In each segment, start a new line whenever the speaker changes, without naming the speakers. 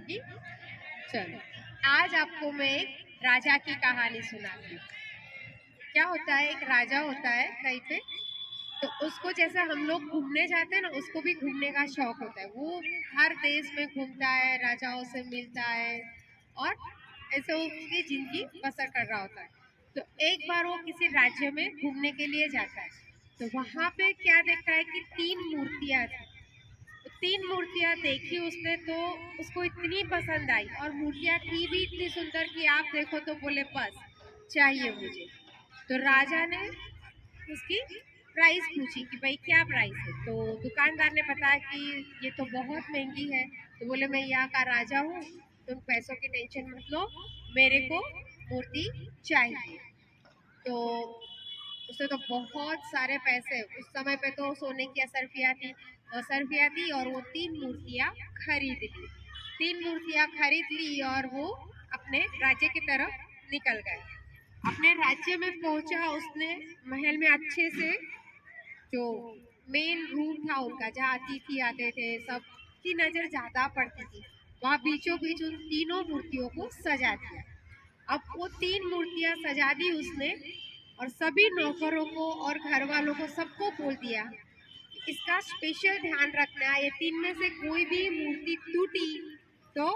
की। चलो, आज आपको मैं एक राजा की कहानी सुनाती हूँ। क्या होता है, एक राजा होता है कहीं पे, तो उसको जैसे हम लोग घूमने जाते हैं ना, उसको भी घूमने का शौक होता है। वो हर देश में घूमता है, राजाओं से मिलता है और ऐसे वो उसकी जिंदगी बसर कर रहा होता है। तो एक बार वो किसी राज्य में घूमने के लिए जाता है, तो वहां पे क्या देखता है कि 3 मूर्तियां थी। तो 3 मूर्तियां देखी उसने, तो उसको इतनी पसंद आई और मूर्तियां थी भी इतनी सुंदर कि आप देखो तो बोले बस चाहिए मुझे। तो राजा ने उसकी प्राइस पूछी कि भाई क्या प्राइस है। तो दुकानदार ने बताया कि ये तो बहुत महंगी है। तो बोले मैं यहाँ का राजा हूँ, तुम पैसों की टेंशन मत लो, मेरे को मूर्ति चाहिए। तो उसे तो बहुत सारे पैसे, उस समय पे तो सोने की असरफिया थी और वो 3 मूर्तियां खरीद ली। 3 मूर्तियां खरीद ली और वो अपने राज्य की तरफ निकल गए। अपने राज्य में पहुंचा उसने, महल में अच्छे से, जो मेन रूम था उनका जहाँ अतिथि आते थे सबकी नजर ज्यादा पड़ती थी, वहाँ बीचों बीच उन 3 मूर्तियों को सजा दिया। अब वो 3 मूर्तियां सजा दी उसने और सभी नौकरों को और घर वालों को सबको बोल दिया कि इसका स्पेशल ध्यान रखना, ये 3 में से कोई भी मूर्ति टूटी तो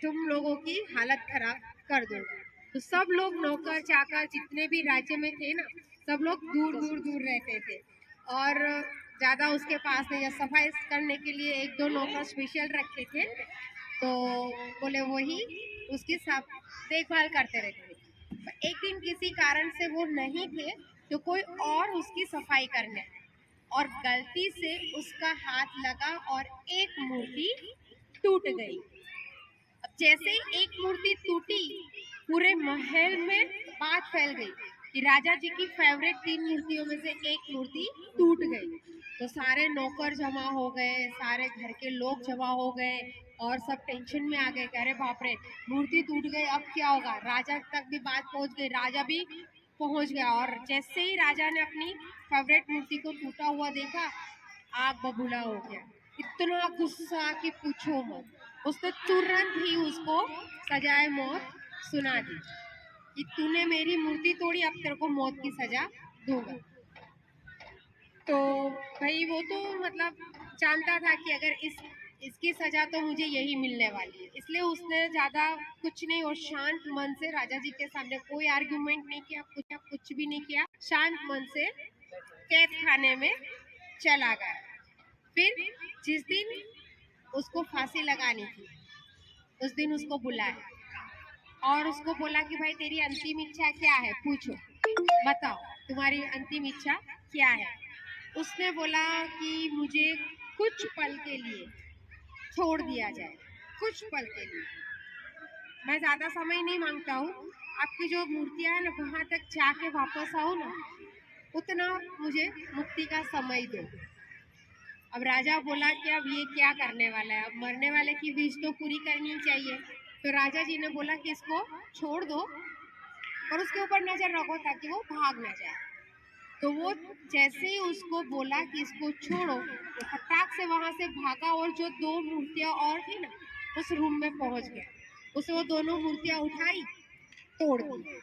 तुम लोगों की हालत खराब कर दूंगा। तो सब लोग नौकर चाकर जितने भी राज्य में थे ना, सब लोग दूर दूर दूर रहते थे और ज्यादा उसके पास नहीं, सफाई करने के लिए 1-2 नौकर स्पेशल रखे थे। तो बोले वही उसकी सब देखभाल करते रहते थे। एक दिन किसी कारण से वो नहीं थे, तो कोई और उसकी सफाई करने आया और गलती से उसका हाथ लगा और एक मूर्ति टूट गई। अब जैसे ही एक मूर्ति टूटी, पूरे महल में बात फैल गई कि राजा जी की फेवरेट 3 मूर्तियों में से एक मूर्ति टूट गई। तो सारे नौकर जमा हो गए, सारे घर के लोग जमा हो गए और सब टेंशन में आ गए कि अरे बाप रे, मूर्ति टूट गई, अब क्या होगा। राजा तक भी बात पहुंच गई, राजा भी पहुंच गया और जैसे ही राजा ने अपनी फेवरेट मूर्ति को टूटा हुआ देखा, आग बबूला हो गया। इतना गुस्सा कि पूछो मत। उसने तुरंत ही उसको सजाए मौत सुना दी कि तूने मेरी मूर्ति तोड़ी, अब तेरे को मौत की सजा दूंगा। तो भाई वो तो मतलब जानता था कि अगर इसकी सजा तो मुझे यही मिलने वाली है, इसलिए उसने ज्यादा कुछ नहीं और शांत मन से राजा जी के सामने कोई आर्ग्यूमेंट नहीं किया, कुछ भी नहीं किया, शांत मन से कैद खाने में चला गया। फिर जिस दिन उसको फांसी लगानी थी, उस दिन उसको बुलाया और उसको बोला कि भाई तेरी अंतिम इच्छा क्या है, पूछो, बताओ तुम्हारी अंतिम इच्छा क्या है। उसने बोला कि मुझे कुछ पल के लिए छोड़ दिया जाए, कुछ पल के लिए, मैं ज्यादा समय नहीं मांगता हूँ, आपकी जो मूर्तियां है ना वहां तक जाके वापस आओ ना, उतना मुझे मुक्ति का समय दो। अब राजा बोला कि अब ये क्या करने वाला है, अब मरने वाले की विश तो पूरी करनी चाहिए। तो राजा जी ने बोला कि इसको छोड़ दो और उसके ऊपर नजर रखो ताकि वो भाग ना जाए। तो वो जैसे ही उसको बोला कि इसको छोड़ो, तो फटाक से वहां से भागा और जो 2 मूर्तियां और थी ना उस रूम में पहुंच गया। उसे वो दोनों मूर्तियां उठाई, तोड़ दी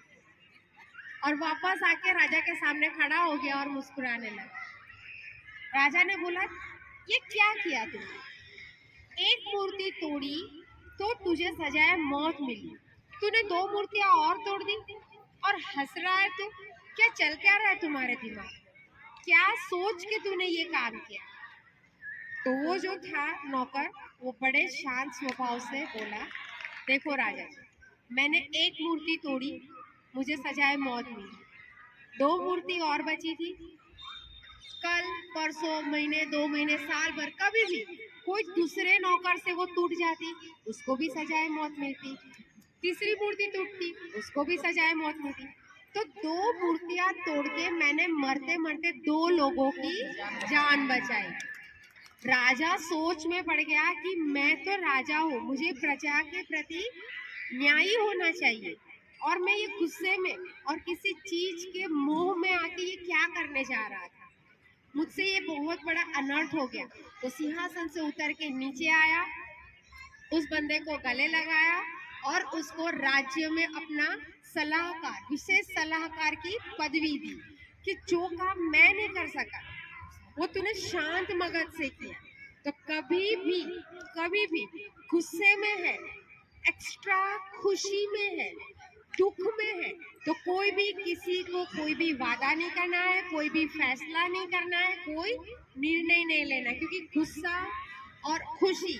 और वापस आके राजा के सामने खड़ा हो गया और मुस्कुराने लगा। राजा ने बोला ये क्या किया तुमने, एक मूर्ति तोड़ी तो तुझे सजाए मौत मिली, तूने 2 मूर्तियां और तोड़ दी और हंस रहा है तू, क्या चल क्या रहा है तुम्हारे दिमाग, क्या सोच के तूने ये काम किया। तो वो जो था नौकर, वो बड़े शांत स्वभाव से बोला, देखो राजा जी, मैंने एक मूर्ति तोड़ी, मुझे सजाए मौत मिली, 2 मूर्ति और बची थी, कल परसों महीने 2 महीने साल भर कभी भी कोई दूसरे नौकर से वो टूट जाती, उसको भी सजाए मौत मिलती, तीसरी मूर्ति टूटती, उसको भी सजाए मौत मिलती। तो 2 मूर्तियां तोड़ के मैंने मरते मरते 2 लोगों की जान बचाई। राजा सोच में पड़ गया कि मैं तो राजा हूँ, मुझे प्रजा के प्रति न्यायी होना चाहिए और मैं ये गुस्से में और किसी चीज के मोह में आके ये क्या करने जा रहा था, मुझसे ये बहुत बड़ा अनर्थ हो गया। तो सिंहासन से उतर के नीचे आया उस बंदे को गले लगाया और उसको राज्य में अपना सलाहकार, विशेष सलाहकार की पदवी दी कि जो काम मैं नहीं कर सका वो तूने शांत मगज से किया। तो कभी भी गुस्से में है, एक्स्ट्रा खुशी में है, दुख में है, तो कोई भी किसी को कोई भी वादा नहीं करना है, कोई भी फैसला नहीं करना है, कोई निर्णय नहीं लेना, क्योंकि गुस्सा और खुशी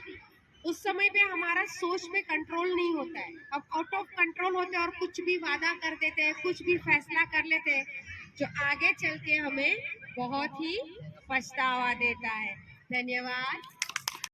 उस समय पे हमारा सोच पे कंट्रोल नहीं होता है। अब आउट ऑफ कंट्रोल होते हैं और कुछ भी वादा कर देते हैं, कुछ भी फैसला कर लेते हैं, जो आगे चल के हमें बहुत ही पछतावा देता है। धन्यवाद।